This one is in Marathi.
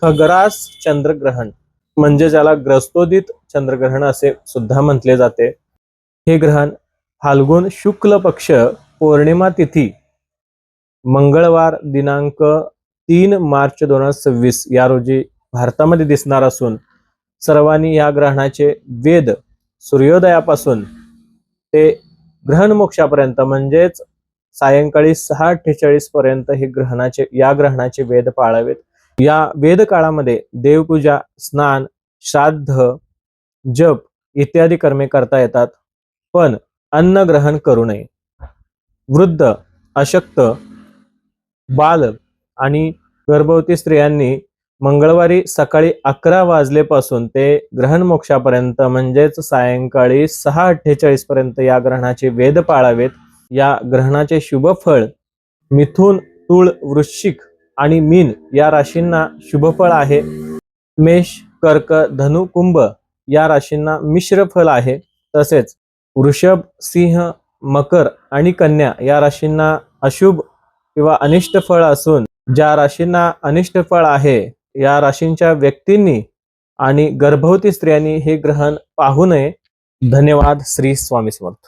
खग्रास चंद्रग्रहण म्हणजे ज्याला ग्रस्तोदित चंद्रग्रहण असे सुद्धा म्हटले जाते। हे ग्रहण फाल्गुन शुक्ल पक्ष पौर्णिमा तिथी मंगळवार दिनांक 3 मार्च 2026 या रोजी भारतामध्ये दिसणार असून सर्वांनी या ग्रहणाचे वेध सूर्योदयापासून ते ग्रहण मोक्षापर्यंत म्हणजेच सायंकाळी 6:48 पर्यंत या ग्रहणाचे वेध पाळावेत। या वेद काळामध्ये देवपूजा, स्नान, श्राद्ध, जप इत्यादी कर्मे करता येतात, पण अन्न ग्रहण करू नये। वृद्ध, अशक्त, बाल आणि गर्भवती स्त्रियांनी मंगळवारी सकाळी 11 वाजलेपासून ते ग्रहण मोक्षापर्यंत म्हणजेच सायंकाळी 6:48 पर्यंत या ग्रहणाचे वेध पाळावेत। या ग्रहणाचे शुभ फळ मिथुन, तुळ, वृश्चिक आणि मीन या राशींना शुभ फळ आहे। मेष, कर्क, धनु, कुंभ या राशींना मिश्र फळ आहे। तसेच वृषभ, सिंह, मकर आणि कन्या या राशींना अशुभ किंवा अनिष्ट फळ असून ज्या राशींना अनिष्ट फळ आहे या राशींच्या व्यक्तींनी आणि गर्भवती स्त्रियांनी हे ग्रहण पाहू नये। धन्यवाद। श्री स्वामी समर्थ।